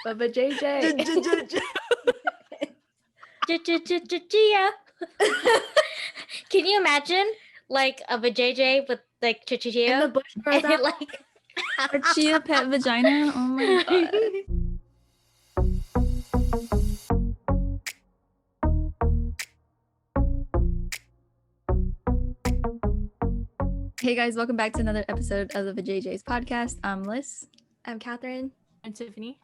Vajayjay. Gia. Can you imagine like a vajayjay with like chichia? And the bush grows out. Like Or chia pet vagina. Oh my god. Hey guys, welcome back to another episode of the Vajayjays podcast. I'm Liz. I'm Catherine. I'm Tiffany.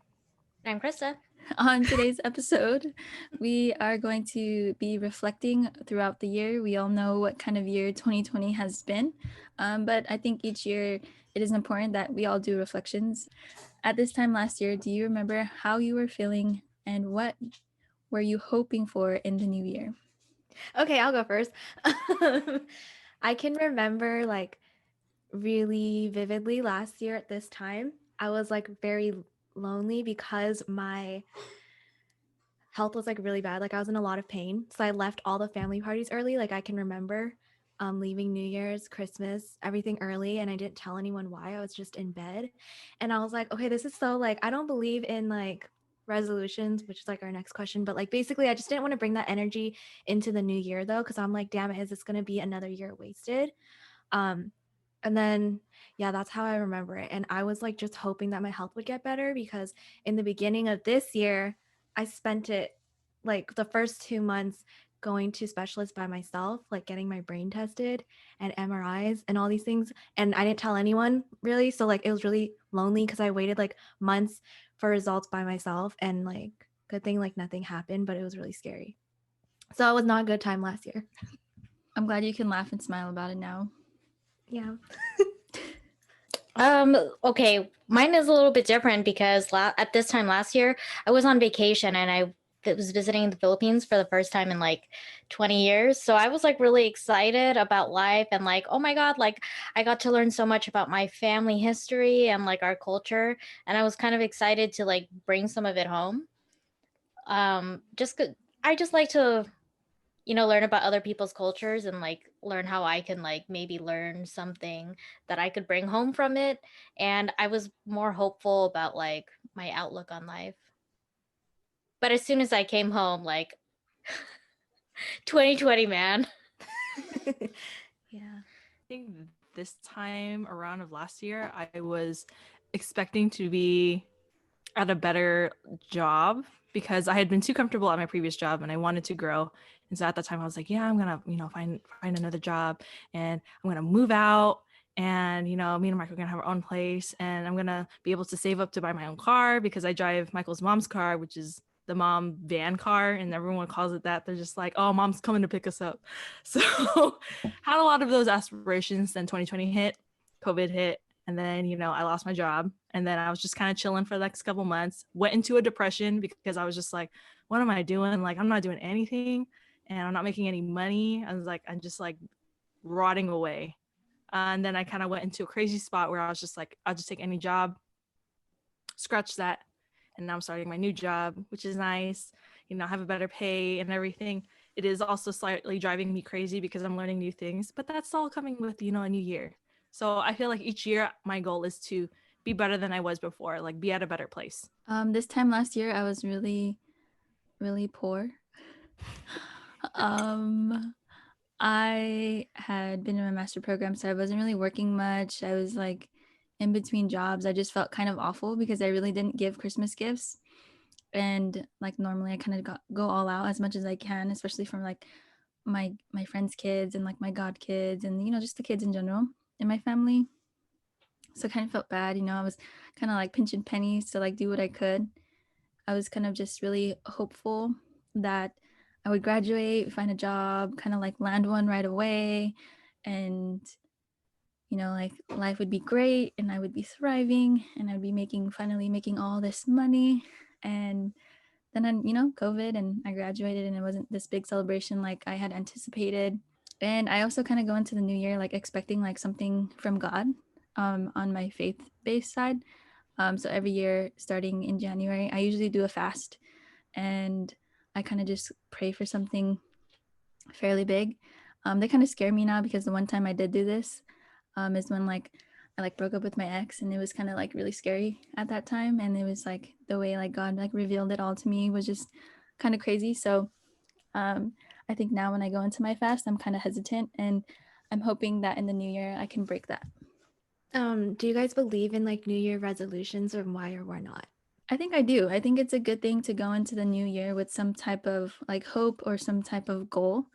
I'm Krista. On today's episode, we are going to be reflecting throughout the year. We all know what kind of year 2020 has been, but I think each year it is important that we all do reflections. At this time last year, do you remember how you were feeling and what were you hoping for in the new year? Okay, I'll go first. I can remember like really vividly last year at this time, I was like very lonely because my health was like really bad. Like I was in a lot of pain. So I left all the family parties early. Like I can remember leaving New Year's, Christmas, everything early. And I didn't tell anyone why. I was just in bed. And I was like, okay, this is so like, I don't believe in like resolutions, which is like our next question. But like basically I just didn't want to bring that energy into the new year though. Cause I'm like, damn it, is this gonna be another year wasted? And then, yeah, that's how I remember it. And I was like just hoping that my health would get better because in the beginning of this year, I spent it like the first 2 months going to specialists by myself, like getting my brain tested and MRIs and all these things. And I didn't tell anyone really. So like it was really lonely because I waited like months for results by myself. And like good thing like nothing happened, but it was really scary. So it was not a good time last year. I'm glad you can laugh and smile about it now. Yeah. Okay, mine is a little bit different because at this time last year, I was on vacation and I was visiting the Philippines for the first time in like 20 years. So I was like really excited about life and like, oh my God, like I got to learn so much about my family history and like our culture. And I was kind of excited to like bring some of it home. I just like to learn about other people's cultures and like learn how I can like maybe learn something that I could bring home from it. And I was more hopeful about like my outlook on life. But as soon as I came home, like 2020, man. Yeah. I think this time around of last year, I was expecting to be at a better job because I had been too comfortable at my previous job and I wanted to grow. And so at that time I was like, yeah, I'm gonna, find another job and I'm gonna move out and me and Michael are gonna have our own place and I'm gonna be able to save up to buy my own car because I drive Michael's mom's car, which is the mom van car, and everyone calls it that. They're just like, oh, mom's coming to pick us up. So had a lot of those aspirations. Then 2020 hit, COVID hit, and then I lost my job, and then I was just kind of chilling for the next couple months, went into a depression because I was just like, what am I doing? Like, I'm not doing anything and I'm not making any money. I was like, I'm just like rotting away. And then I kind of went into a crazy spot where I was just like, I'll just take any job, scratch that. And now I'm starting my new job, which is nice. I have a better pay and everything. It is also slightly driving me crazy because I'm learning new things, but that's all coming with, a new year. So I feel like each year my goal is to be better than I was before, like be at a better place. This time last year, I was really, really poor. I had been in my master program, so I wasn't really working much. I was like in between jobs. I just felt kind of awful because I really didn't give Christmas gifts. And like normally I kind of go all out as much as I can, especially from like my friends' kids and like my god kids and just the kids in general in my family. So I kind of felt bad, I was kind of like pinching pennies to like do what I could. I was kind of just really hopeful that I would graduate, find a job, kind of like land one right away, and like life would be great and I would be thriving and I'd be finally making all this money. And then COVID, and I graduated and it wasn't this big celebration like I had anticipated. And I also kind of go into the new year like expecting like something from God on my faith-based side. So every year starting in January, I usually do a fast and I kind of just pray for something fairly big. They kind of scare me now because the one time I did do this is when like I like broke up with my ex, and it was kind of like really scary at that time. And it was like the way like God like revealed it all to me was just kind of crazy. So I think now when I go into my fast, I'm kind of hesitant, and I'm hoping that in the new year I can break that. Do you guys believe in like New Year resolutions, or why or why not? I think I do. I think it's a good thing to go into the new year with some type of like hope or some type of goal.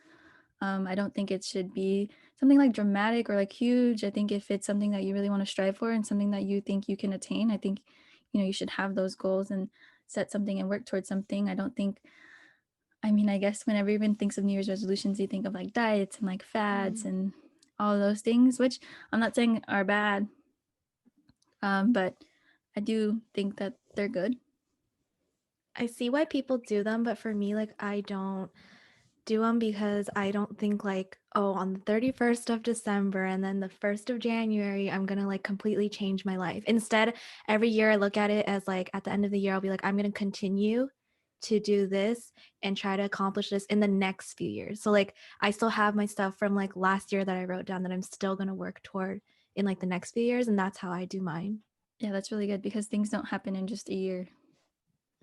I don't think it should be something like dramatic or like huge. I think if it's something that you really want to strive for and something that you think you can attain, I think, you should have those goals and set something and work towards something. I don't think, I mean, I guess whenever everyone thinks of New Year's resolutions, you think of like diets and like fads and all those things, which I'm not saying are bad, but I do think that they're good. I see why people do them, but for me, like, I don't do them because I don't think like, oh, on the 31st of December and then the 1st of January, I'm gonna like completely change my life. Instead, every year I look at it as like at the end of the year, I'll be like, I'm gonna continue to do this and try to accomplish this in the next few years. So like I still have my stuff from like last year that I wrote down that I'm still gonna work toward in like the next few years, and that's how I do mine. Yeah, that's really good because things don't happen in just a year.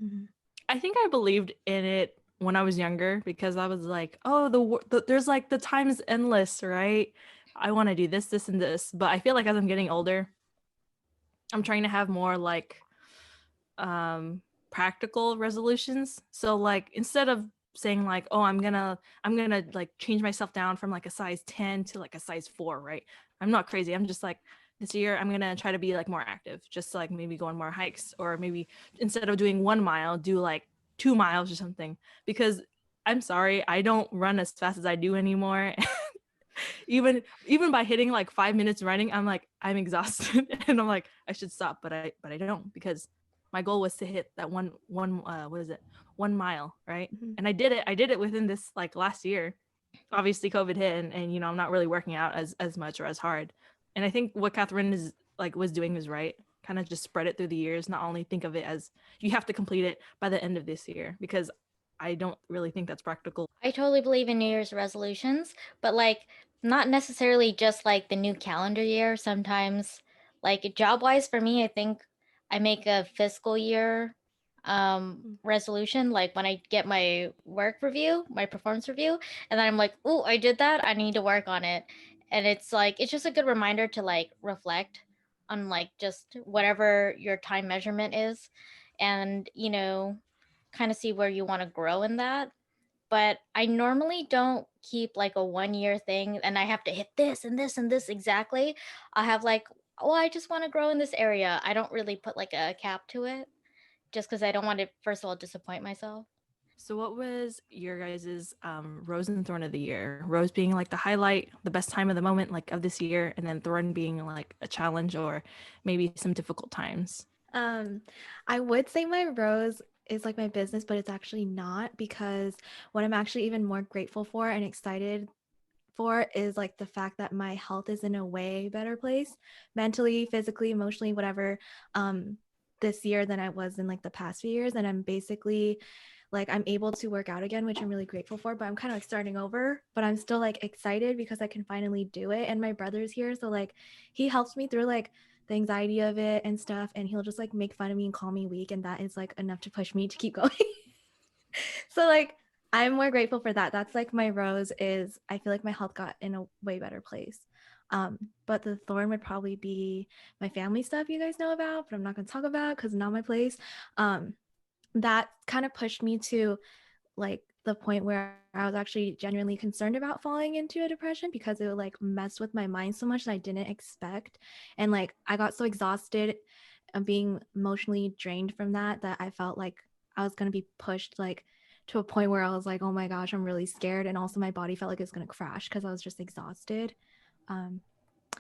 Mm-hmm. I think I believed in it when I was younger because I was like, oh, there's like the time's endless, right? I want to do this, this, and this. But I feel like as I'm getting older, I'm trying to have more like practical resolutions. So like instead of saying like, oh, I'm gonna like change myself down from like a size 10 to like a size 4, right? I'm not crazy. I'm just like, this year I'm gonna try to be like more active, just like maybe go on more hikes, or maybe instead of doing 1 mile, do like 2 miles or something. Because I'm sorry, I don't run as fast as I do anymore. even by hitting like 5 minutes running, I'm exhausted and I'm like, I should stop, but I don't, because my goal was to hit that one what is it, 1 mile, right? Mm-hmm. And I did it within this like last year. Obviously COVID hit, and I'm not really working out as much or as hard. And I think what Catherine is like was doing was right. Kind of just spread it through the years, not only think of it as you have to complete it by the end of this year, because I don't really think that's practical. I totally believe in New Year's resolutions, but like not necessarily just like the new calendar year. Sometimes, like job wise for me, I think I make a fiscal year resolution like when I get my work review, my performance review, and then I'm like, "Oh, I did that. I need to work on it." And it's like it's just a good reminder to like reflect on like just whatever your time measurement is, and kind of see where you want to grow in that. But I normally don't keep like a 1 year thing and I have to hit this and this and this exactly. I have like, oh, I just want to grow in this area. I don't really put like a cap to it just because I don't want to, first of all, disappoint myself. So what was your guys's rose and thorn of the year? Rose being like the highlight, the best time of the moment, like of this year, and then thorn being like a challenge or maybe some difficult times. I would say my rose is like my business, but it's actually not, because what I'm actually even more grateful for and excited for is like the fact that my health is in a way better place, mentally, physically, emotionally, whatever, this year than I was in like the past few years. And I'm basically like, I'm able to work out again, which I'm really grateful for, but I'm kind of like starting over, but I'm still like excited because I can finally do it. And my brother's here, so like he helps me through like the anxiety of it and stuff, and he'll just like make fun of me and call me weak, and that is like enough to push me to keep going. So like I'm more grateful for that. That's like my rose is I feel like my health got in a way better place. But the thorn would probably be my family stuff you guys know about, but I'm not going to talk about because it's not my place. That kind of pushed me to like the point where I was actually genuinely concerned about falling into a depression, because it would like mess with my mind so much that I didn't expect. And like I got so exhausted and being emotionally drained from that I felt like I was going to be pushed like to a point where I was like, oh my gosh, I'm really scared. And also my body felt like it was going to crash because I was just exhausted.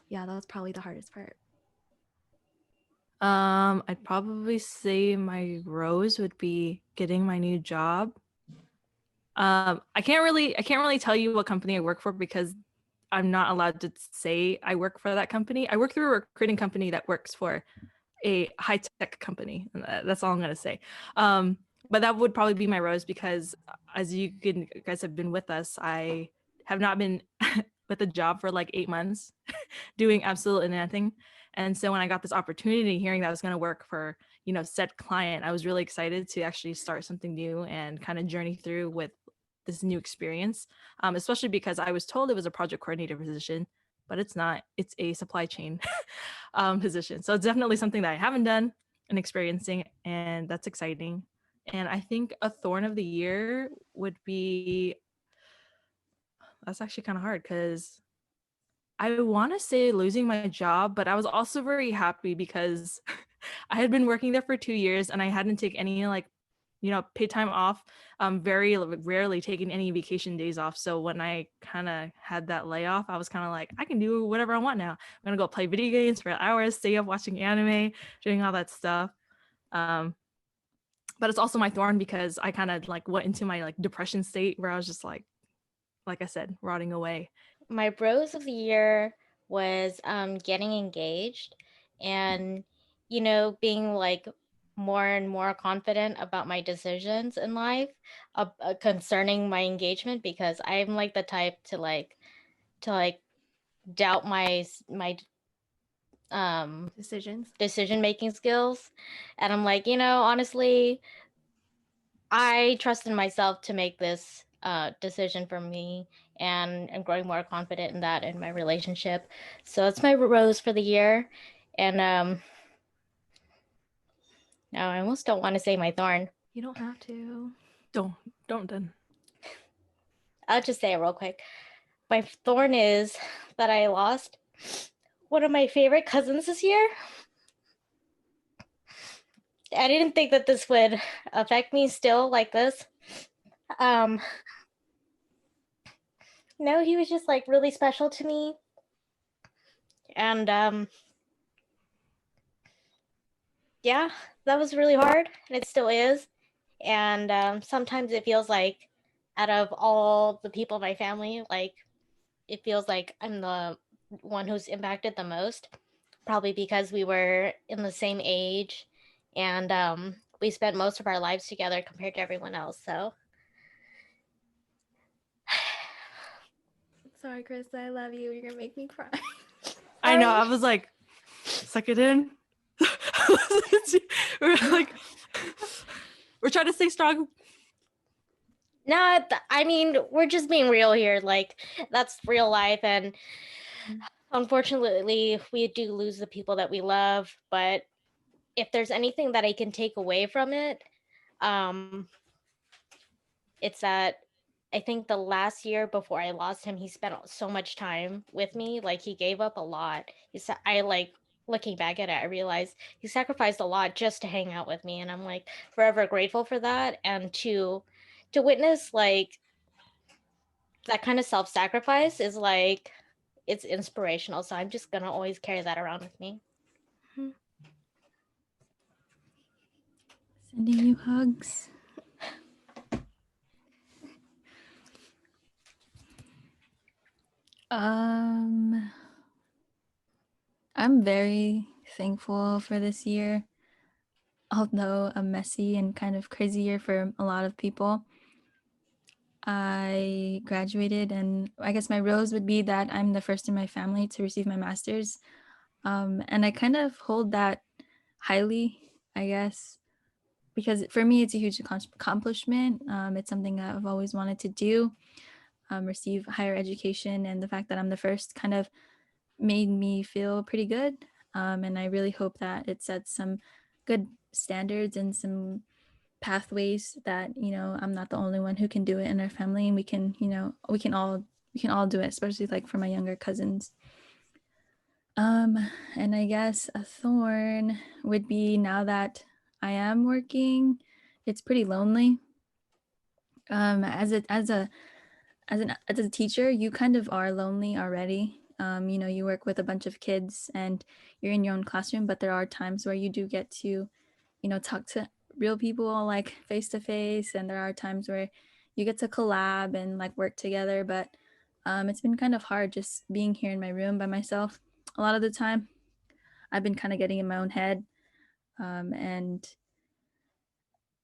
Yeah, that was probably the hardest part. I'd probably say my rose would be getting my new job. I can't really tell you what company I work for because I'm not allowed to say I work for that company. I work through a recruiting company that works for a high-tech company. That's all I'm gonna say. But that would probably be my rose because as you guys have been with us, I have not been with a job for like 8 months doing absolutely nothing. And so when I got this opportunity, hearing that I was going to work for, said client, I was really excited to actually start something new and kind of journey through with this new experience, especially because I was told it was a project coordinator position, but it's not. It's a supply chain position. So it's definitely something that I haven't done and experiencing, and that's exciting. And I think a thorn of the year would be, that's actually kind of hard because I want to say losing my job, but I was also very happy because I had been working there for 2 years and I hadn't taken any paid time off, very rarely taking any vacation days off. So when I kind of had that layoff, I was kind of like, I can do whatever I want now. I'm going to go play video games for hours, stay up watching anime, doing all that stuff. But it's also my thorn because I kind of like went into my like depression state where I was just like I said, rotting away. My rose of the year was getting engaged and, being like more and more confident about my decisions in life concerning my engagement, because I'm like the type to doubt my decision making skills. And I'm like, honestly, I trust in myself to make this decision for me, and I'm growing more confident in that in my relationship. So it's my rose for the year. And no, I almost don't want to say my thorn. You don't have to. Don't then. I'll just say it real quick. My thorn is that I lost one of my favorite cousins this year. I didn't think that this would affect me still like this. No, he was just like really special to me. And yeah, that was really hard, and it still is. And sometimes it feels like out of all the people in my family, like it feels like I'm the one who's impacted the most, probably because we were in the same age, and we spent most of our lives together compared to everyone else. So Sorry, Chris, I love you. You're gonna make me cry. I know. I was like, suck it in. we're like, we're trying to stay strong. No, I mean, we're just being real here. Like, that's real life. And unfortunately, we do lose the people that we love. But if there's anything that I can take away from it, it's that I think the last year before I lost him, he spent so much time with me. Like, he gave up a lot. Looking back at it, I realized he sacrificed a lot just to hang out with me. And I'm like forever grateful for that. And to witness like that kind of self-sacrifice is like, it's inspirational. So I'm just gonna always carry that around with me. Sending you hugs. I'm very thankful for this year, although a messy and kind of crazy year for a lot of people. I graduated, and I guess my rose would be that I'm the first in my family to receive my master's. And I kind of hold that highly, I guess, because for me, it's a huge accomplishment. It's something that I've always wanted to do, receive higher education. And the fact that I'm the first kind of made me feel pretty good. And I really hope that it sets some good standards and some pathways that, I'm not the only one who can do it in our family, and we can all do it, especially like for my younger cousins. And I guess a thorn would be, now that I am working, it's pretty lonely. As a teacher, you kind of are lonely already. You work with a bunch of kids and you're in your own classroom, but there are times where you do get to, talk to real people like face to face, and there are times where you get to collab and like work together. But it's been kind of hard just being here in my room by myself. A lot of the time, I've been kind of getting in my own head, and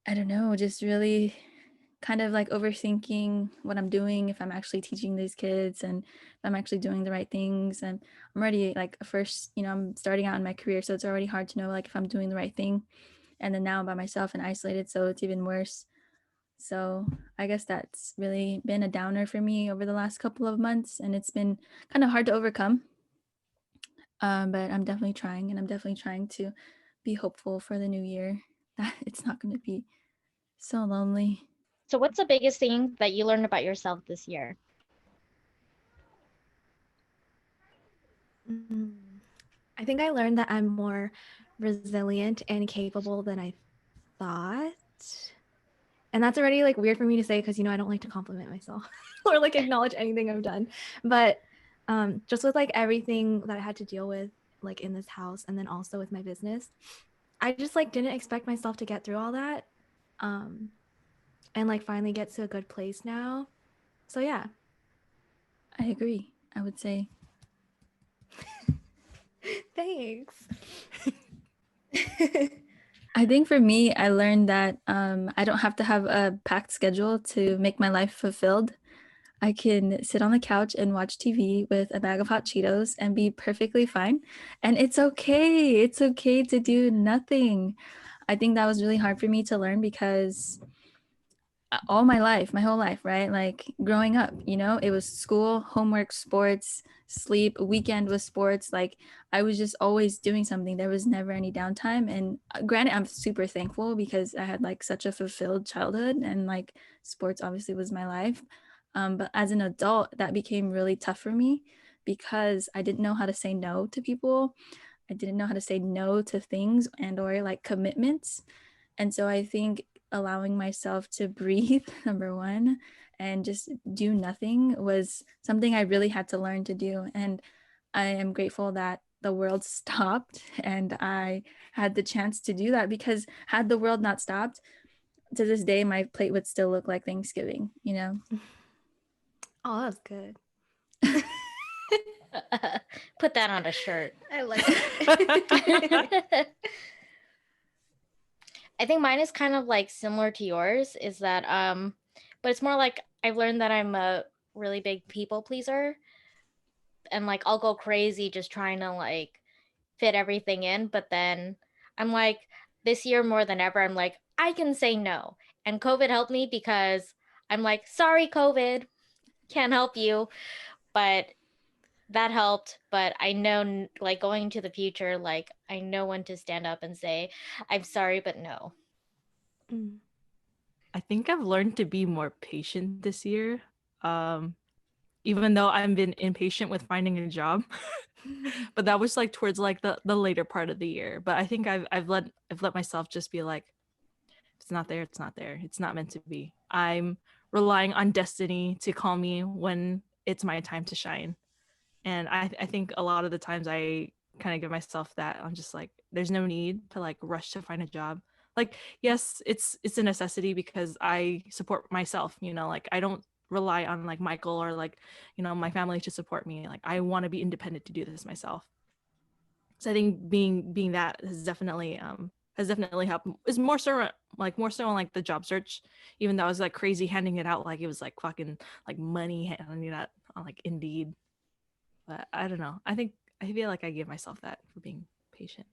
I don't know, just really kind of like overthinking what I'm doing, if I'm actually teaching these kids and if I'm actually doing the right things. And I'm already like first, I'm starting out in my career, so it's already hard to know like if I'm doing the right thing. And then now I'm by myself and isolated, so it's even worse. So I guess that's really been a downer for me over the last couple of months, and it's been kind of hard to overcome. But I'm definitely trying, and I'm definitely trying to be hopeful for the new year that it's not going to be so lonely. So what's the biggest thing that you learned about yourself this year? Mm. I think I learned that I'm more resilient and capable than I thought. And that's already like weird for me to say because I don't like to compliment myself or like acknowledge anything I've done. But just with like everything that I had to deal with like in this house and then also with my business, I just like didn't expect myself to get through all that. And like finally get to a good place now. So yeah. I agree. I would say. Thanks. I think for me, I learned that I don't have to have a packed schedule to make my life fulfilled. I can sit on the couch and watch TV with a bag of hot Cheetos and be perfectly fine. And it's okay. It's okay to do nothing. I think that was really hard for me to learn because all my life, my whole life, right? Like growing up, it was school, homework, sports, sleep, weekend was sports. Like I was just always doing something. There was never any downtime. And granted, I'm super thankful because I had like such a fulfilled childhood and like sports obviously was my life. But as an adult, that became really tough for me because I didn't know how to say no to people. I didn't know how to say no to things and or like commitments. And so I think allowing myself to breathe, number one, and just do nothing was something I really had to learn to do. And I am grateful that the world stopped and I had the chance to do that, because had the world not stopped, to this day, my plate would still look like Thanksgiving, Oh, that was good. Put that on a shirt. I like it. I think mine is kind of like similar to yours, is that but it's more like I've learned that I'm a really big people pleaser, and like I'll go crazy just trying to like fit everything in, but then I'm like, this year more than ever, I'm like, I can say no. And COVID helped me because I'm like, sorry COVID, can't help you, but that helped. But I know like going into the future, like I know when to stand up and say I'm sorry but no. I think I've learned to be more patient this year. Even though I've been impatient with finding a job. But that was like towards like the later part of the year. But I think I've let myself just be like, if it's not there, it's not there. It's not meant to be. I'm relying on destiny to call me when it's my time to shine. And I think a lot of the times I kind of give myself that. I'm just like, there's no need to like rush to find a job. Like, yes, it's a necessity because I support myself, like I don't rely on like Michael or like, my family to support me. Like I want to be independent to do this myself. So I think being that has definitely helped. Is more so on like the job search, even though I was like crazy handing it out like it was like fucking like money handing that on like Indeed. But I don't know. I feel like I give myself that for being patient.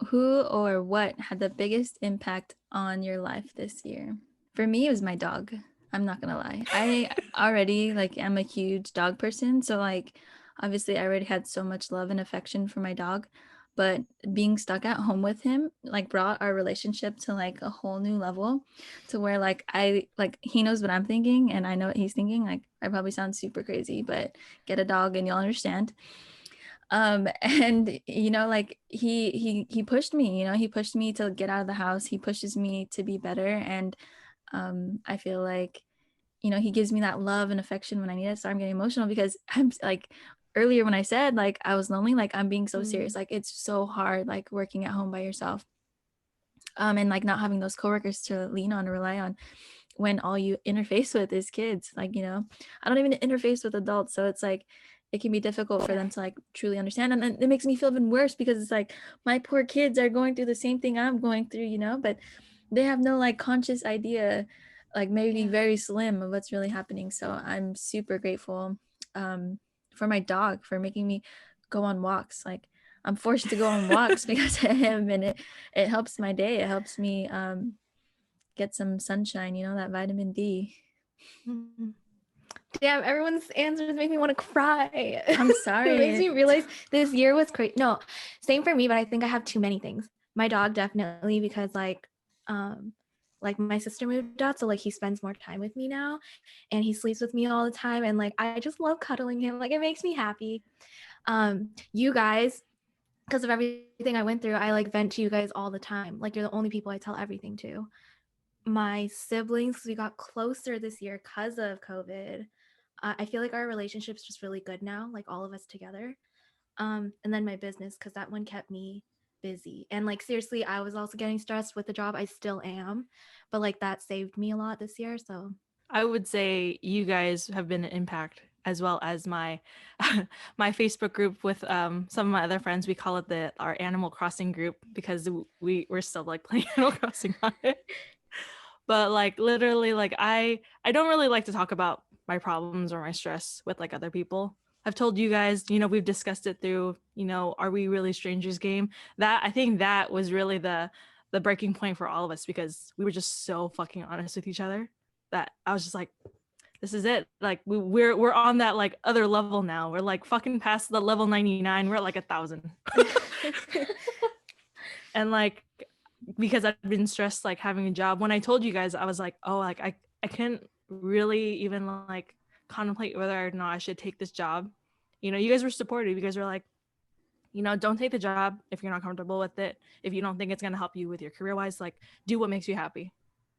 Who or what had the biggest impact on your life this year? For me, it was my dog. I'm not gonna lie. I already like am a huge dog person. So like obviously I already had so much love and affection for my dog. But being stuck at home with him like brought our relationship to like a whole new level, to where like he knows what I'm thinking and I know what he's thinking. Like I probably sound super crazy, but get a dog and you'll understand. And like he pushed me, he pushed me to get out of the house. He pushes me to be better. And I feel like he gives me that love and affection when I need it. So I'm getting emotional because I'm like, earlier when I said like I was lonely, like I'm being so serious. Like it's so hard like working at home by yourself, and like not having those coworkers to lean on or rely on when all you interface with is kids. Like I don't even interface with adults, so it's like it can be difficult for them to like truly understand. And then it makes me feel even worse because it's like my poor kids are going through the same thing I'm going through, but they have no like conscious idea like maybe Yeah. very slim of what's really happening. So I'm super grateful for my dog for making me go on walks. Like I'm forced to go on walks because of him, and it helps my day. It helps me get some sunshine, you know, that vitamin D. Mhm. Damn, everyone's answers make me want to cry. I'm It sorry. makes me realize this year was crazy. No, same for me, but I think I have too many things. My dog definitely, because like my sister moved out, so like he spends more time with me now, and he sleeps with me all the time, and like I just love cuddling him. Like it makes me happy. You guys, because of everything I went through, I like vent to you guys all the time. Like you're the only people I tell everything to. My siblings, we got closer this year because of COVID. I feel like our relationship's just really good now, like all of us together. And then my business, because that one kept me busy. And like seriously, I was also getting stressed with the job. I still am, but like that saved me a lot this year. So I would say you guys have been an impact, as well as my my Facebook group with some of my other friends. We call it our Animal Crossing group because we're still like playing Animal Crossing on it. But like literally, like I don't really like to talk about my problems or my stress with like other people. I've told you guys, we've discussed it through, Are We Really Strangers game. That I think that was really the breaking point for all of us, because we were just so fucking honest with each other that I was just like, this is it. Like we're on that like other level now. We're like fucking past the level 99. We're at like 1,000. And like, because I've been stressed like having a job, when I told you guys, I was like, oh, like I couldn't really even like contemplate whether or not I should take this job. You guys were supportive. You guys were like, don't take the job if you're not comfortable with it. If you don't think it's going to help you with your career wise, like do what makes you happy.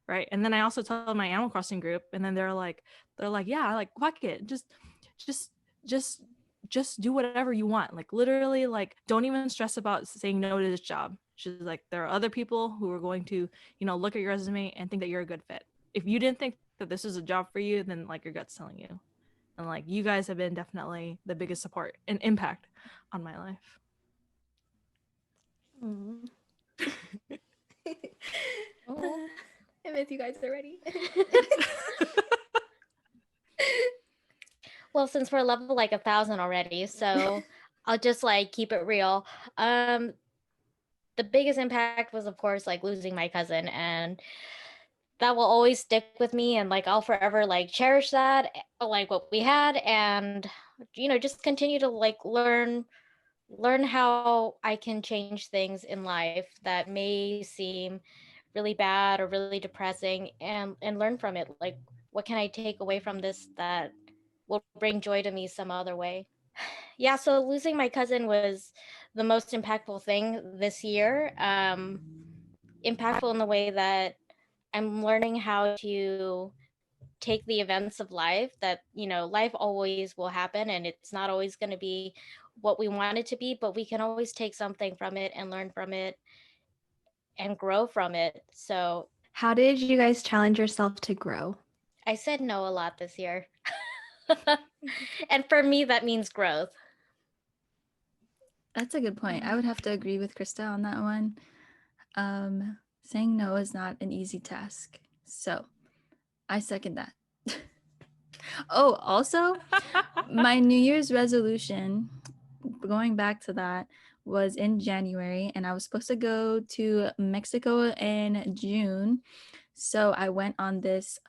Right. And then I also told my Animal Crossing group, and then they're like, yeah, like fuck it. Just just just do whatever you want. Like literally, like don't even stress about saying no to this job. She's like, there are other people who are going to, look at your resume and think that you're a good fit. If you didn't think that this is a job for you, then like your gut's telling you. And like you guys have been definitely the biggest support and impact on my life. Oh. I miss you guys already. Well, since we're level like 1,000 already, so I'll just like keep it real. The biggest impact was, of course, like losing my cousin, and that will always stick with me, and like I'll forever like cherish that, like what we had, and just continue to like learn how I can change things in life that may seem really bad or really depressing, and learn from it. Like, what can I take away from this that will bring joy to me some other way? Yeah, so losing my cousin was the most impactful thing this year. Impactful in the way that I'm learning how to take the events of life, that life always will happen, and it's not always going to be what we want it to be, but we can always take something from it and learn from it and grow from it. So How did you guys challenge yourself to grow? I said no a lot this year. And for me, that means growth. That's a good point. I would have to agree with Krista on that one. Saying no is not an easy task. So I second that. Oh, also, my New Year's resolution, going back to that, was in January, and I was supposed to go to Mexico in June. So I went on this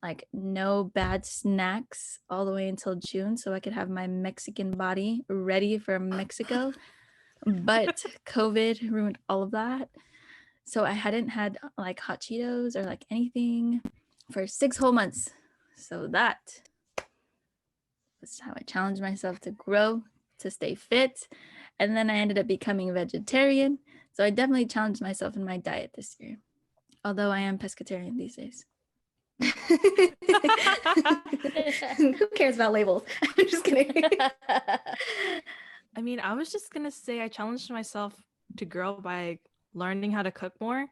like no bad snacks all the way until June so I could have my Mexican body ready for Mexico. But COVID ruined all of that. So I hadn't had like hot Cheetos or like anything for 6 whole months. So that was how I challenged myself to grow, to stay fit. And then I ended up becoming a vegetarian. So I definitely challenged myself in my diet this year. Although I am pescatarian these days. Who cares about labels? I'm just kidding. I mean, I was just gonna say I challenged myself to grow by learning how to cook more.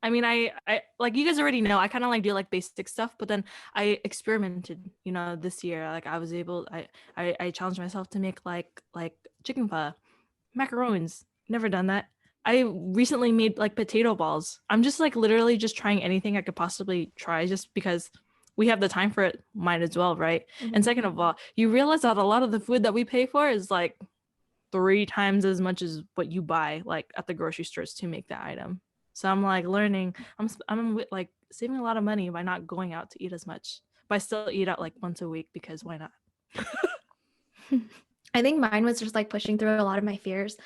I mean, I like you guys already know, I kind of like do like basic stuff, but then I experimented, this year. Like I was able, I challenged myself to make like chicken pho, macarons. Never done that. I recently made like potato balls. I'm just like literally just trying anything I could possibly try just because we have the time for it. Might as well, right? And second of all, you realize that a lot of the food that we pay for is like 3 times as much as what you buy like at the grocery stores to make that item. So I'm like learning. I'm like saving a lot of money by not going out to eat as much. But I still eat out like once a week because why not? I think mine was just like pushing through a lot of my fears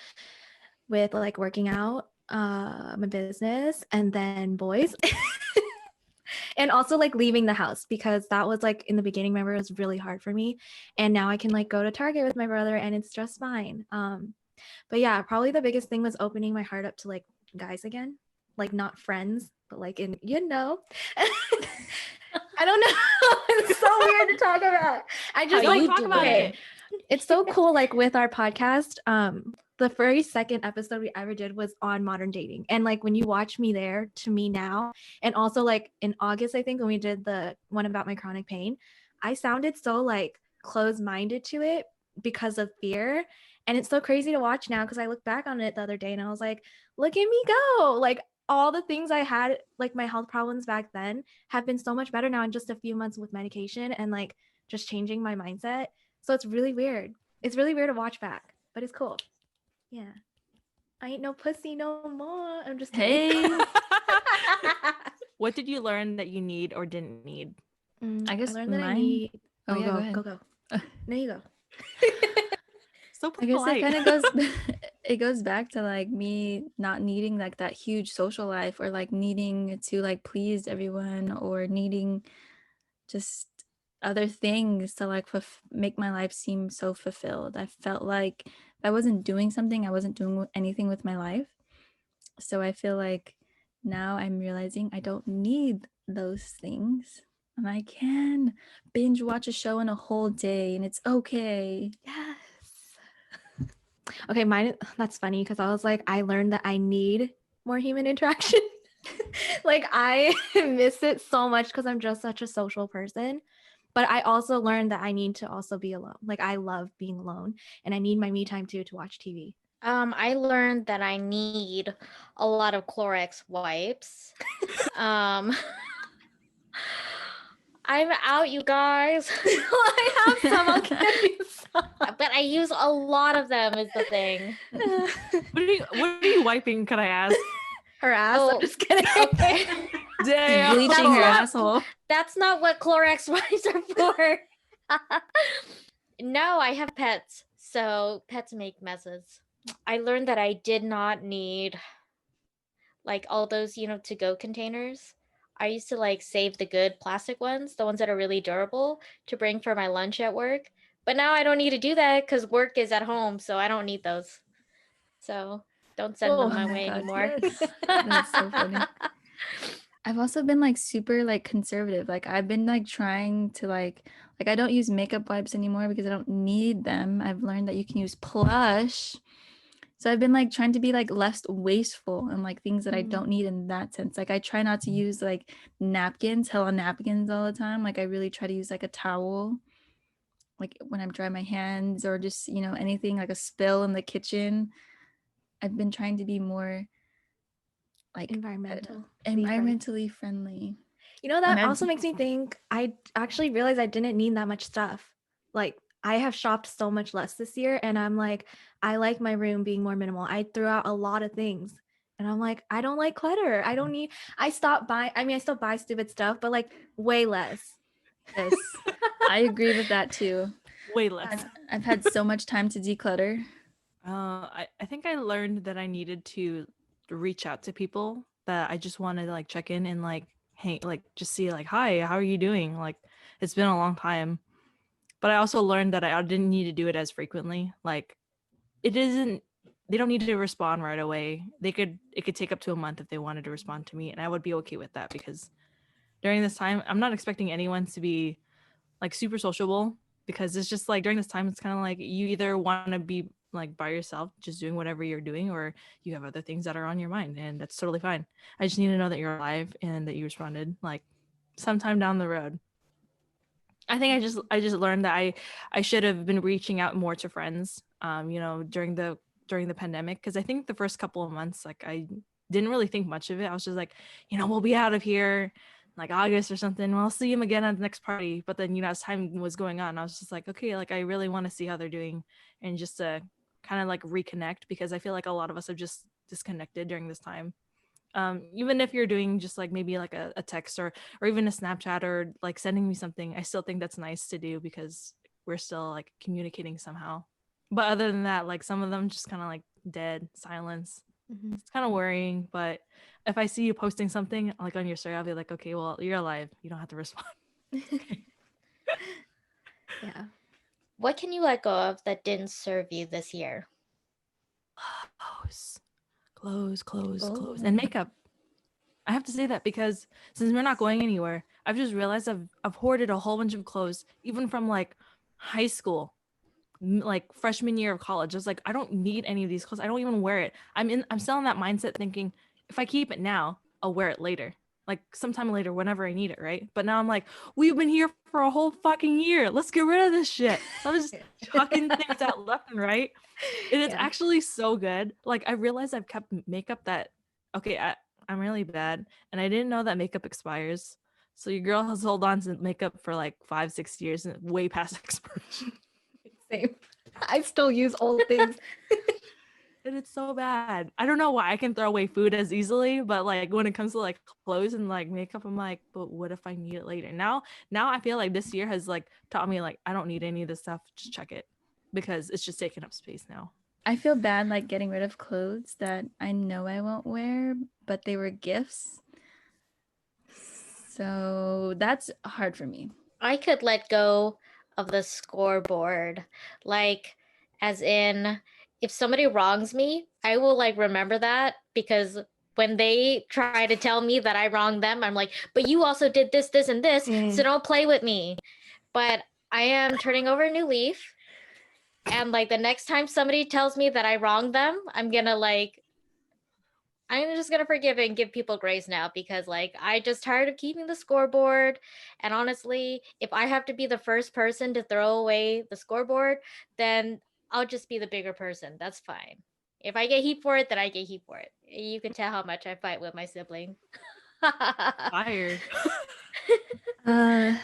with like working out, my business, and then boys. And also like leaving the house, because that was like in the beginning, remember, it was really hard for me. And now I can like go to Target with my brother and it's just fine. But yeah, probably the biggest thing was opening my heart up to like guys again, like not friends, but like in, I don't know. It's so weird to talk about. I just How like you talk about doing? it. It's so cool, like with our podcast. The very second episode we ever did was on modern dating, and like when you watch me there to me now, and also like in August, I think when we did the one about my chronic pain, I sounded so like closed-minded to it because of fear. And it's so crazy to watch now because I look back on it the other day and I was like, look at me go. Like all the things I had, like my health problems back then, have been so much better now in just a few months with medication and like just changing my mindset. So it's really weird. It's really weird to watch back, but it's cool. Yeah. I ain't no pussy no more. I'm just kidding. Hey. What did you learn that you need or didn't need? I guess learned that I mine. need. Oh, yeah, go. No, you go. So I guess that polite. kind of goes it goes back to like me not needing like that huge social life, or like needing to like please everyone, or needing just other things to like make my life seem so fulfilled. I felt like if I wasn't doing something, I wasn't doing anything with my life. So I feel like now I'm realizing I don't need those things, and I can binge watch a show in a whole day and it's okay. Yes. Okay, mine, that's funny because I was like, I learned that I need more human interaction. Like I miss it so much because I'm just such a social person. But I also learned that I need to also be alone. Like I love being alone and I need my me time too to watch TV. I learned that I need a lot of Clorox wipes. um, I'm out, you guys. I have some. I'll give you some. But I use a lot of them is the thing. What are you wiping, can I ask? Her ass. Oh, I'm just kidding. Okay. Damn. Bleaching her not- asshole. That's not what Clorox wipes are for. No, I have pets. So pets make messes. I learned that I did not need like all those, to-go containers. I used to like save the good plastic ones, the ones that are really durable, to bring for my lunch at work. But now I don't need to do that because work is at home, so I don't need those. So don't send Oh them my my way God, anymore. yes. That's so funny. I've also been like super like conservative. Like I've been like trying to like I don't use makeup wipes anymore because I don't need them. I've learned that you can use Plush. So I've been like trying to be like less wasteful and like things that I don't need in that sense. Like I try not to use like hella napkins all the time. Like I really try to use like a towel, like when I'm drying my hands, or just, anything like a spill in the kitchen. I've been trying to be more like environmentally friendly. You know, that And also makes me think I actually realized I didn't need that much stuff. Like I have shopped so much less this year and I'm like, I like my room being more minimal. I threw out a lot of things and I'm like, I don't like clutter. I stopped buying. I mean, I still buy stupid stuff, but like way less. Yes, I agree with that too. Way less. I've had so much time to declutter. I think I learned that I needed to reach out to people that I just wanted to like check in and like hang, like just see like, hi, how are you doing? Like it's been a long time. But I also learned that I didn't need to do it as frequently. Like they don't need to respond right away. It could take up to a month if they wanted to respond to me, and I would be okay with that because during this time, I'm not expecting anyone to be like super sociable, because it's just like during this time, it's kind of like you either want to be like by yourself, just doing whatever you're doing, or you have other things that are on your mind, and that's totally fine. I just need to know that you're alive and that you responded like sometime down the road. I think I just learned that I should have been reaching out more to friends, during during the pandemic, because I think the first couple of months, like I didn't really think much of it. I was just like, we'll be out of here like August or something. Well, I'll see him again at the next party. But then, as time was going on, I was just like, okay, like I really want to see how they're doing and just to kind of like reconnect, because I feel like a lot of us have just disconnected during this time. Even if you're doing just like maybe like a text or even a Snapchat or like sending me something, I still think that's nice to do because we're still like communicating somehow. But other than that, like some of them just kind of like dead silence. Mhm. It's kind of worrying, but if I see you posting something like on your story, I'll be like, okay, well, you're alive. You don't have to respond. Yeah. What can you let go of that didn't serve you this year? Clothes, and makeup. I have to say that because since we're not going anywhere, I've just realized I've hoarded a whole bunch of clothes, even from like high school, like freshman year of college. I was like, I don't need any of these clothes. I don't even wear it. I'm still in that mindset thinking if I keep it now, I'll wear it later, like sometime later whenever I need it, right? But now I'm like, we've been here for a whole fucking year. Let's get rid of this shit. So I'm just chucking things out left and right. And it's Yeah. actually so good. Like I realized I've kept makeup that okay, I'm really bad, and I didn't know that makeup expires. So your girl has hold on to makeup for like 5-6 years and way past expiration. Same. I still use old things. And it's so bad. I don't know why I can throw away food as easily, but like when it comes to like clothes and like makeup, I'm like, but what if I need it later? Now I feel like this year has like taught me like I don't need any of this stuff. Just check it because it's just taking up space now. I feel bad like getting rid of clothes that I know I won't wear, but they were gifts. So that's hard for me. I could let go of the scoreboard. Like, as in, if somebody wrongs me, I will like remember that, because when they try to tell me that I wronged them, I'm like, but you also did this, this, and this, so don't play with me. But I am turning over a new leaf. And like the next time somebody tells me that I wronged them, I'm just gonna forgive and give people grace now, because like I just tired of keeping the scoreboard. And honestly, if I have to be the first person to throw away the scoreboard, then I'll just be the bigger person. That's fine. If I get heat for it, then I get heat for it. You can tell how much I fight with my sibling. Fire. I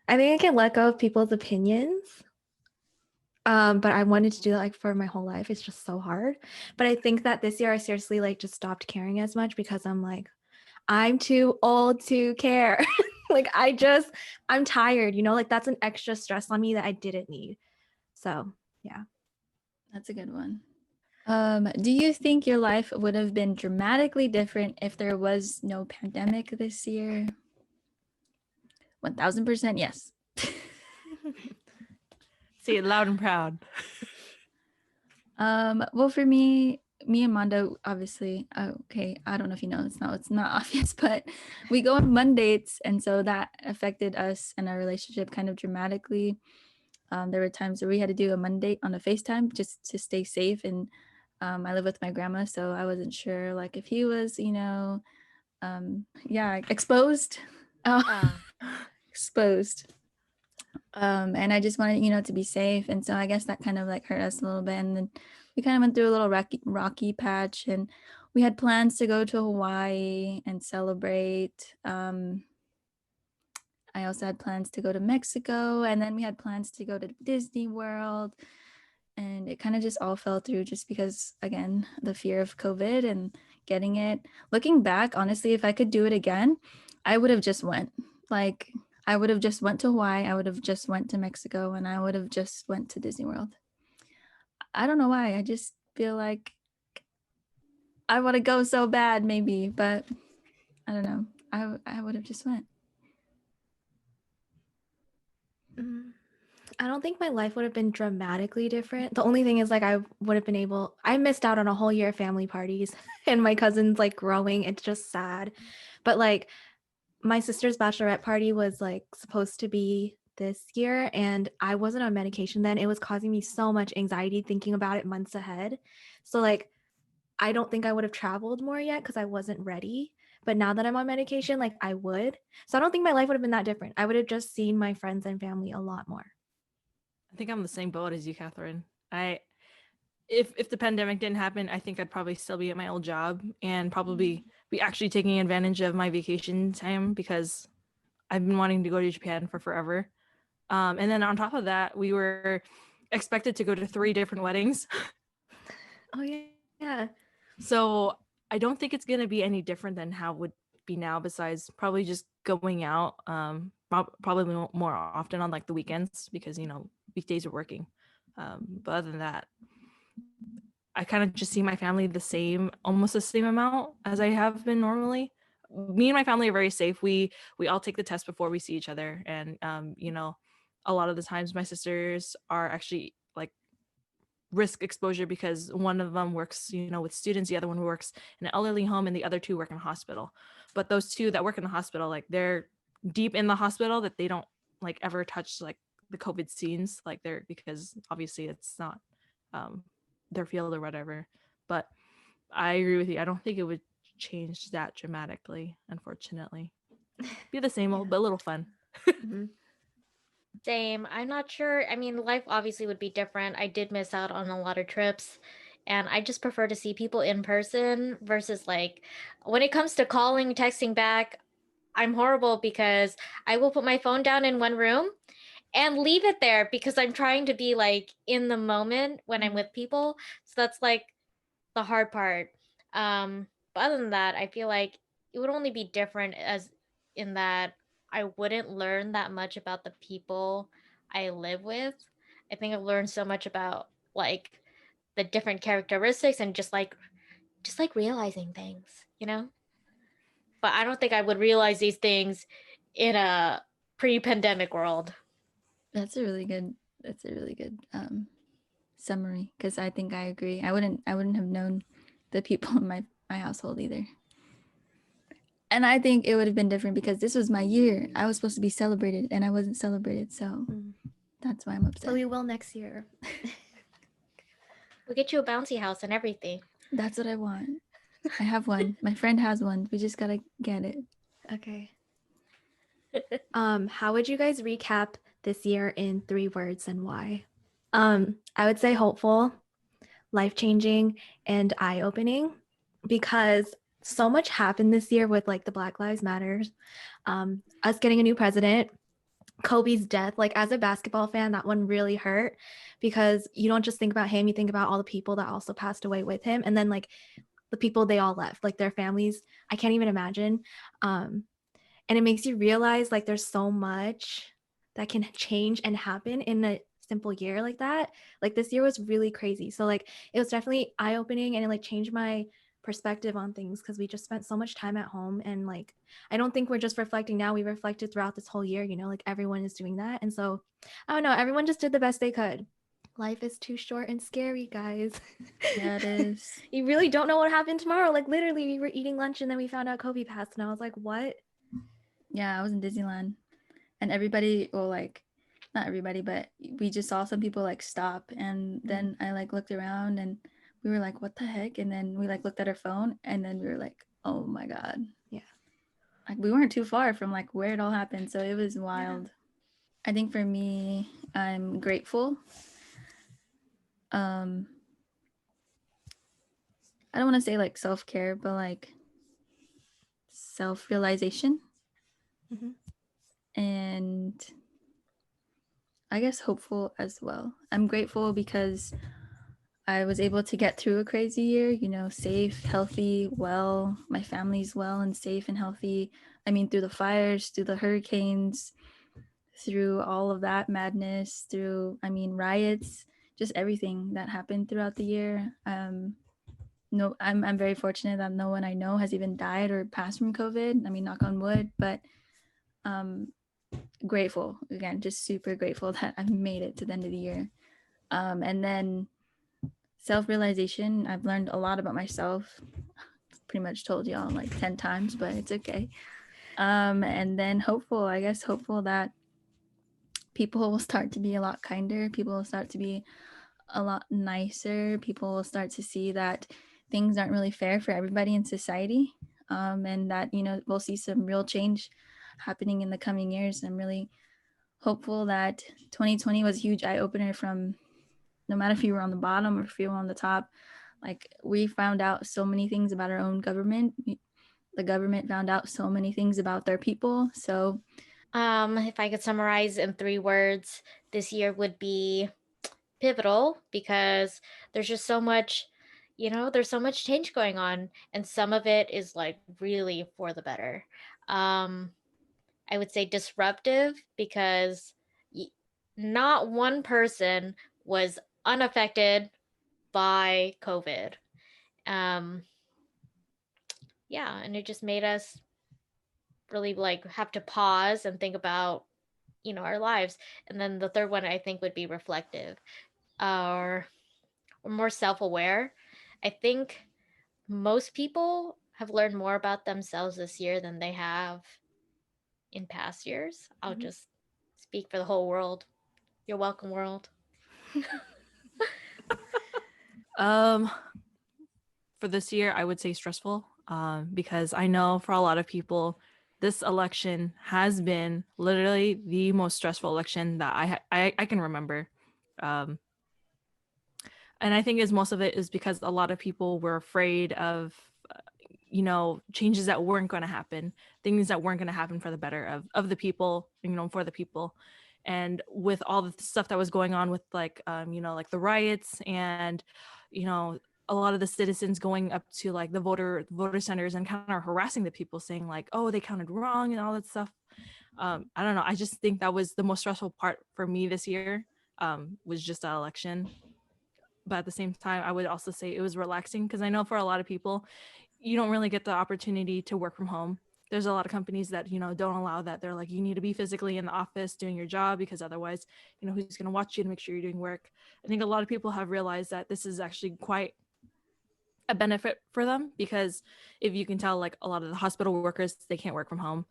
think I can let go of people's opinions. But I wanted to do that like for my whole life. It's just so hard. But I think that this year I seriously like just stopped caring as much because I'm like, I'm too old to care. Like I'm tired, like that's an extra stress on me that I didn't need. So yeah. That's a good one. Do you think your life would have been dramatically different if there was no pandemic this year? 1000% yes. Say it loud and proud. Well, for me and Mondo, obviously, okay, I don't know if you know, it's not obvious, but we go on Mondays, and so that affected us and our relationship kind of dramatically. There were times where we had to do a Monday on a FaceTime just to stay safe, and I live with my grandma, so I wasn't sure like if he was, exposed. Exposed. And I just wanted, to be safe. And so I guess that kind of like hurt us a little bit. And then we kind of went through a little rocky patch, and we had plans to go to Hawaii and celebrate. I also had plans to go to Mexico, and then we had plans to go to Disney World. And it kind of just all fell through just because, again, the fear of COVID and getting it. Looking back, honestly, if I could do it again, I would have just went. Like, I would have just went to Hawaii, I would have just went to Mexico, and I would have just went to Disney World. I don't know why. I just feel like I want to go so bad, maybe, but I don't know. I would have just went. I don't think my life would have been dramatically different. The only thing is like I missed out on a whole year of family parties and my cousins like growing. It's just sad. But like my sister's bachelorette party was like supposed to be this year, and I wasn't on medication then. It was causing me so much anxiety thinking about it months ahead. So like I don't think I would have traveled more yet because I wasn't ready. But now that I'm on medication, like I would. So I don't think my life would have been that different. I would have just seen my friends and family a lot more. I think I'm the same boat as you, Catherine. if the pandemic didn't happen, I think I'd probably still be at my old job and probably be actually taking advantage of my vacation time because I've been wanting to go to Japan for forever. And then on top of that, we were expected to go to 3 different weddings. Oh yeah. So I don't think it's going to be any different than how it would be now, besides probably just going out probably more often on like the weekends because, weekdays are working. But other than that, I kind of just see my family almost the same amount as I have been normally. Me and my family are very safe. We all take the test before we see each other, and a lot of the times my sisters are actually like risk exposure because one of them works, with students, the other one works in an elderly home, and the other 2 work in a hospital. But those 2 that work in the hospital, like they're deep in the hospital that they don't like ever touch like the COVID scenes, like they're because obviously it's not their field or whatever. But I agree with you. I don't think it would change that dramatically, unfortunately. Be the same old, but a little fun. Mhm. Same. I'm not sure. I mean, life obviously would be different. I did miss out on a lot of trips, and I just prefer to see people in person versus like when it comes to calling, texting back, I'm horrible because I will put my phone down in one room and leave it there because I'm trying to be like in the moment when I'm with people. So that's like the hard part. But other than that, I feel like it would only be different as in that I wouldn't learn that much about the people I live with. I think I've learned so much about like the different characteristics and just like realizing things, you know? But I don't think I would realize these things in a pre-pandemic world. That's a really good. That's a really good summary because I think I agree. I wouldn't have known the people in my household either. And I think it would have been different because this was my year. I was supposed to be celebrated and I wasn't celebrated. So Mm. that's why I'm upset. But we will next year. We'll get you a bouncy house and everything. That's what I want. I have one. My friend has one. We just gotta get it. Okay. How would you guys recap this year in 3 words and why? I would say hopeful, life-changing, and eye-opening because so much happened this year with like the Black Lives Matters, us getting a new president, Kobe's death. Like as a basketball fan, that one really hurt because you don't just think about him, you think about all the people that also passed away with him, and then like the people they all left, like their families. I can't even imagine. And it makes you realize like there's so much that can change and happen in a simple year like that. Like this year was really crazy. So like it was definitely eye-opening and it like changed my perspective on things because we just spent so much time at home, and like I don't think we're just reflecting now, we reflected throughout this whole year, like everyone is doing that. And so I don't know, everyone just did the best they could. Life is too short and scary, guys. Yeah, it is. You really don't know what happened tomorrow. Like literally we were eating lunch and then we found out Kobe passed and I was like, what? Yeah, I was in Disneyland and everybody, well, like, not everybody, but we just saw some people like stop. And then I like looked around and we were like, what the heck? And then we like looked at our phone and then we were like, oh my God. Yeah. Like we weren't too far from like where it all happened. So it was wild. Yeah. I think for me, I'm grateful. I don't want to say like self-care, but like self-realization. And I guess hopeful as well. I'm grateful because I was able to get through a crazy year, safe, healthy, well. My family's well and safe and healthy. I mean, through the fires, through the hurricanes, through all of that madness, through, riots, just everything that happened throughout the year. No, I'm very fortunate that no one I know has even died or passed from COVID. I mean, knock on wood, but grateful, again, just super grateful that I've made it to the end of the year. And then self-realization, I've learned a lot about myself. Pretty much told y'all like 10 times, but it's okay. And then hopeful that people will start to be a lot kinder. People will start to be a lot nicer. People will start to see that things aren't really fair for everybody in society. And that, we'll see some real change happening in the coming years. I'm really hopeful that 2020 was a huge eye-opener from no matter if you were on the bottom or if you were on the top. Like, we found out so many things about our own government. The government found out so many things about their people. So If I could summarize in 3 words, this year would be pivotal because there's just so much, there's so much change going on, and some of it is like really for the better. Um, I would say disruptive because not one person was unaffected by COVID. Um, yeah, and it just made us really like have to pause and think about, our lives. And then the third one I think would be reflective, or more self-aware. I think most people have learned more about themselves this year than they have in past years. I'll just speak for the whole world. You're welcome, world. Um, for this year, I would say stressful. Because I know for a lot of people, this election has been literally the most stressful election that I can remember. Um, and I think is most of it is because a lot of people were afraid of changes that weren't going to happen, things that weren't going to happen for the better of the people, for the people. And with all the stuff that was going on with like like the riots and a lot of the citizens going up to like the voter centers and kind of harassing the people, saying like, oh, they counted wrong and all that stuff. I don't know, I just think that was the most stressful part for me this year, was just that election. But at the same time, I would also say it was relaxing because I know for a lot of people, you don't really get the opportunity to work from home. There's a lot of companies that, don't allow that. They're like, you need to be physically in the office doing your job because otherwise, who's going to watch you to make sure you're doing work. I think a lot of people have realized that this is actually quite a benefit for them because if you can tell, like a lot of the hospital workers, they can't work from home.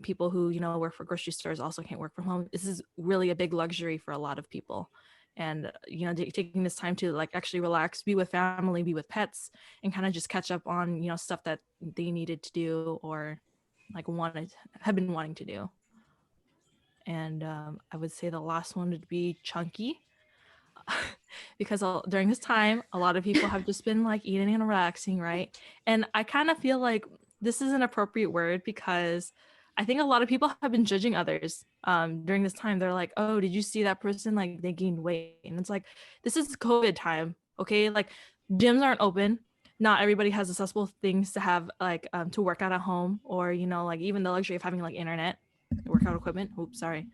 People who, work for grocery stores also can't work from home. This is really a big luxury for a lot of people. And, taking this time to like actually relax, be with family, be with pets, and kind of just catch up on, stuff that they needed to do or like have been wanting to do. And I would say the last one would be chunky. Because during this time, a lot of people have just been like eating and relaxing, right? And I kind of feel like this is an appropriate word because I think a lot of people have been judging others during this time. They're like, oh, did you see that person? Like they gained weight. And it's like, this is COVID time, okay? Like gyms aren't open. Not everybody has accessible things to have like to work out at home or, like even the luxury of having like internet, workout equipment. Oops, sorry.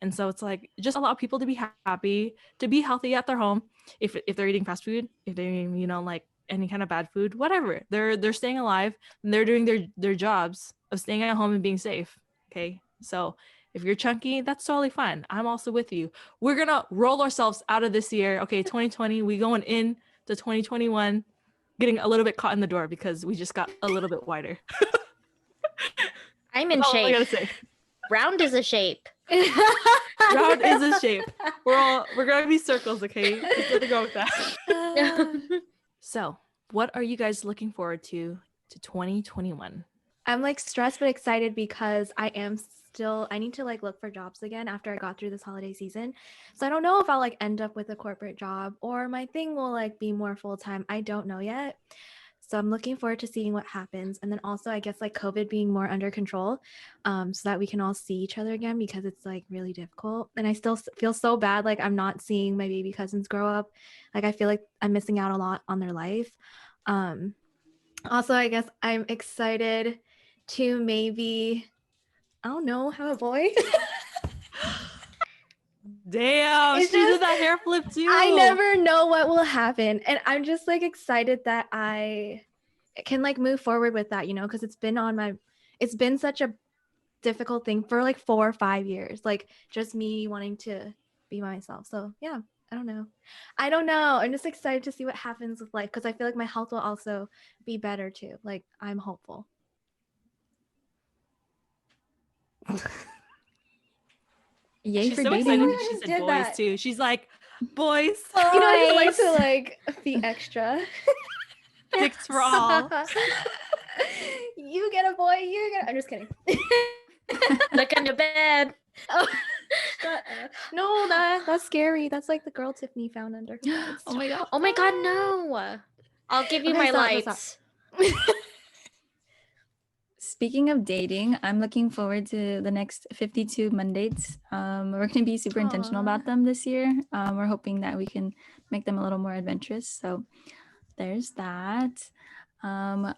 And so it's like, just allow people to be happy, to be healthy at their home. If they're eating fast food, if they're eating, like any kind of bad food, whatever, they're staying alive and they're doing their jobs of staying at home and being safe. Okay. So if you're chunky, that's totally fine. I'm also with you. We're going to roll ourselves out of this year. Okay. 2020, we going in to 2021, getting a little bit caught in the door because we just got a little bit wider. I'm in That's all I shape. gotta say. Round is a shape. Round is a shape. We're gonna be circles, okay? Just gonna go with that. So, what are you guys looking forward to 2021? I'm like stressed but excited because I need to like look for jobs again after I got through this holiday season. So I don't know if I'll like end up with a corporate job or my thing will like be more full-time. I don't know yet. So I'm looking forward to seeing what happens. And then also I guess like COVID being more under control, so that we can all see each other again because it's like really difficult. And I still feel so bad. Like I'm not seeing my baby cousins grow up. Like I feel like I'm missing out a lot on their life. Also, I guess I'm excited to maybe, I don't know, have a boy. Damn, It's she did just- that hair flip too. I never know what will happen. And I'm just like excited that I can like move forward with that, because it's been such a difficult thing for like 4 or 5 years, like just me wanting to be myself. So yeah, I don't know. I'm just excited to see what happens with life because I feel like my health will also be better too. Like I'm hopeful. Yay She's for so dating. excited Oh my that she God, said did boys that. too. She's like, boys, I just like to like be extra. dicks for all. You get a boy, I'm just kidding. Look under bed. Oh. Shut up. No, that's scary. That's like the girl Tiffany found under her bed. Oh my god. Oh my god, no. I'll give you Okay, my stop, lights. Speaking of dating, I'm looking forward to the next 52 Mondays. We're going to be super intentional Aw. about them this year. We're hoping that we can make them a little more adventurous. So there's that.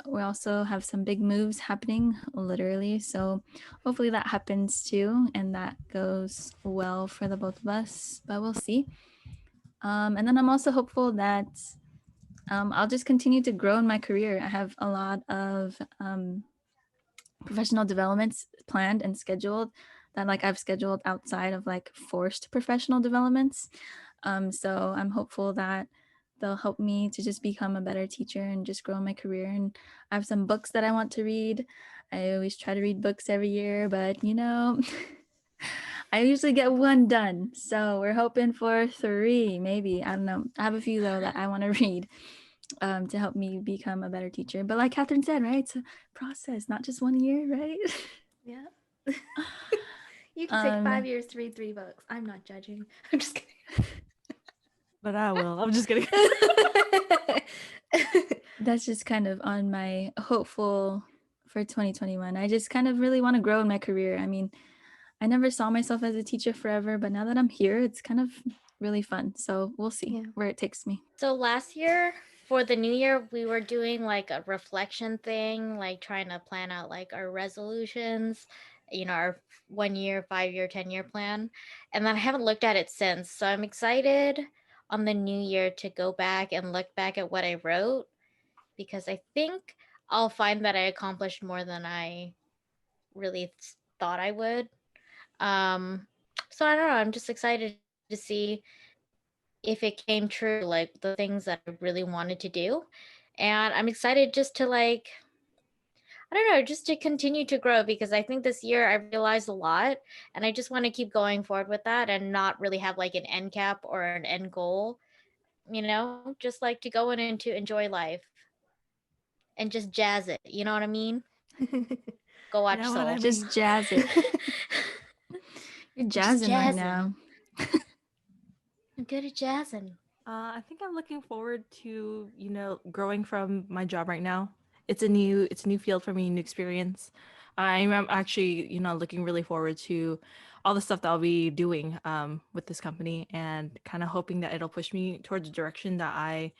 We also have some big moves happening, literally. So hopefully that happens too, and that goes well for the both of us. But we'll see. And then I'm also hopeful that I'll just continue to grow in my career. I have a lot of professional developments planned and scheduled that like I've scheduled outside of like forced professional developments. So I'm hopeful that they'll help me to just become a better teacher and just grow in my career. And I have some books that I want to read. I always try to read books every year, but you know, I usually get one done. So we're hoping for 3, maybe. I don't know. I have a few though that I want to read to help me become a better teacher. But like Catherine said, right? It's a process, not just 1 year, right? Yeah. You can take 5 years to read 3 books. I'm not judging. I'm just kidding. But I will. I'm just kidding. That's just kind of on my hopeful for 2021. I just kind of really want to grow in my career. I mean, I never saw myself as a teacher forever, but now that I'm here, it's kind of really fun. So we'll see where it takes me. So last year for the new year, we were doing like a reflection thing, like trying to plan out like our resolutions, our 1 year, 5 year, 10 year plan. And then I haven't looked at it since. So I'm excited on the new year to go back and look back at what I wrote because I think I'll find that I accomplished more than I really thought I would. So I don't know. I'm just excited to see if it came true, like the things that I really wanted to do. And I'm excited just to I don't know, just to continue to grow because I think this year I realized a lot and I just want to keep going forward with that and not really have like an end cap or an end goal, just like to go in and to enjoy life and just jazz it. You know what I mean? Go watch know what Soul. I mean? Just jazz it. You're jazzing right now. I'm good at jazzing. I think I'm looking forward to, growing from my job right now. It's a new field for me, new experience. I'm actually, looking really forward to all the stuff that I'll be doing with this company and kind of hoping that it'll push me towards a direction that I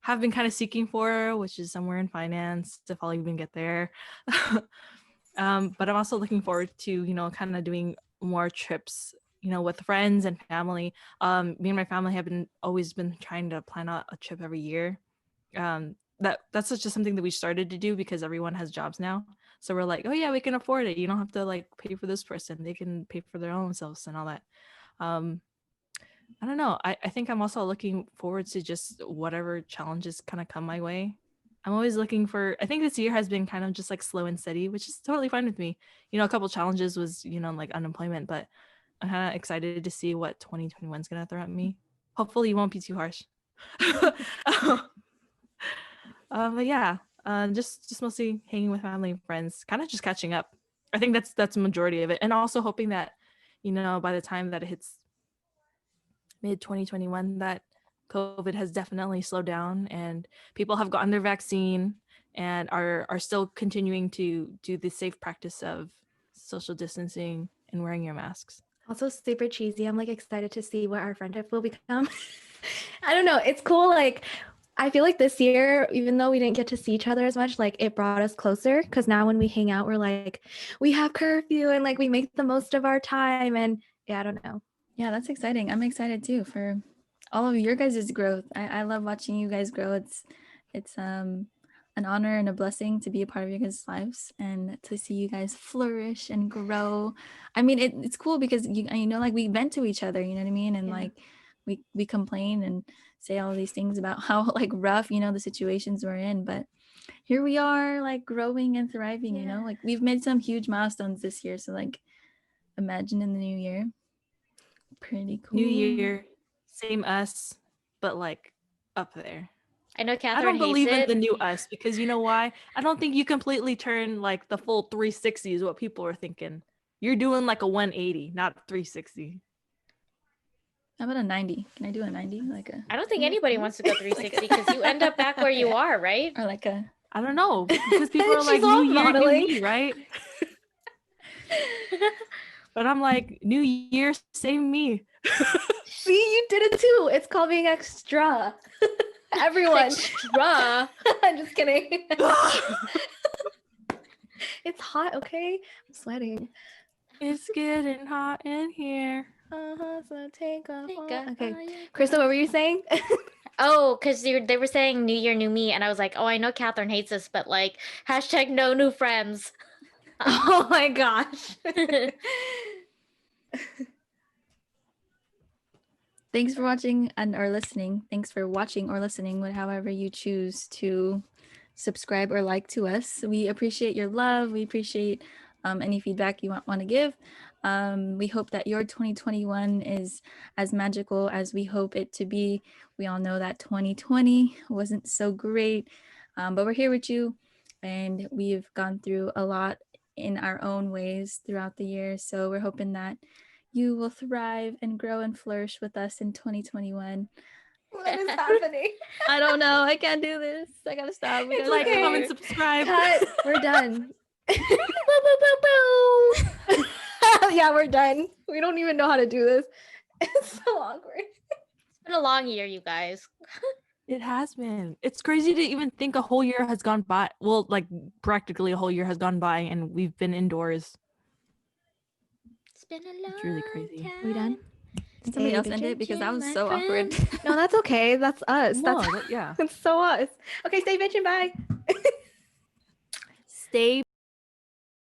have been kind of seeking for, which is somewhere in finance, if I'll even get there. But I'm also looking forward to, kind of doing more trips, with friends and family. Me and my family have always been trying to plan out a trip every year. That's just something that we started to do because everyone has jobs now. So we're like, oh yeah, we can afford it. You don't have to like pay for this person. They can pay for their own selves and all that. I don't know. I think I'm also looking forward to just whatever challenges kind of come my way. I'm always looking for, I think this year has been kind of just like slow and steady, which is totally fine with me. A couple challenges was, like unemployment, but I'm kind of excited to see what 2021 is going to throw at me. Hopefully it won't be too harsh. But yeah, just mostly hanging with family and friends, kind of just catching up. I think that's the majority of it. And also hoping that, by the time that it hits mid 2021, that COVID has definitely slowed down and people have gotten their vaccine and are still continuing to do the safe practice of social distancing and wearing your masks. Also super cheesy. I'm like excited to see what our friendship will become. I don't know. It's cool. Like, I feel like this year, even though we didn't get to see each other as much, like it brought us closer because now when we hang out, we're like, we have curfew and like we make the most of our time. And yeah, I don't know. Yeah, that's exciting. I'm excited too for all of your guys' growth. I love watching you guys grow. It's an honor and a blessing to be a part of your guys' lives and to see you guys flourish and grow. I mean, it's cool because like we vent to each other, you know what I mean? And like we complain and say all these things about how like rough, the situations we're in, but here we are like growing and thriving, like we've made some huge milestones this year. So like imagine in the new year. Pretty cool. New year, same us, but like up there. I know Catherine I don't believe hates in the it. new us because you know why? I don't think you completely turn like the full 360 is what people are thinking. You're doing like a 180, not 360. How about a 90? Can I do a 90? I don't think anybody wants to go 360 because you end up back where you are, right? Or like a... I don't know, because people are She's like, all New Year, new modeling. me, right? But I'm like, New Year, same me. See, you did it too. It's called being extra. Everyone. Extra. I'm just kidding. It's hot, okay? I'm sweating. It's getting hot in here. So take a Take walk. a Okay. fire. Krista, what were you saying? Oh, because they were saying New Year, new me, and I was like, oh, I know Catherine hates this, but like hashtag no new friends. Oh my gosh. Thanks for watching or listening. Thanks for watching or listening, however you choose to subscribe or like to us. We appreciate your love. We appreciate any feedback you want to give. We hope that your 2021 is as magical as we hope it to be. We all know that 2020 wasn't so great, but we're here with you, and we've gone through a lot in our own ways throughout the year. So we're hoping that you will thrive and grow and flourish with us in 2021. What is happening? I don't know. I can't do this. I gotta stop. We It's gotta Like, okay. comment, subscribe. Cut. We're done. Boo, boo, boo, boo. Yeah, we're done. We don't even know how to do this. It's so awkward. It's been a long year, you guys. It has been. It's crazy to even think a whole year has gone by. Well, like practically a whole year has gone by and we've been indoors. It's been a long It's really crazy. time. We done? Can somebody Stay else end it because that was my so awkward. friend. No, that's okay. That's us. No, That's yeah. it's so us. Okay, stay bitchin'. Bye. Stay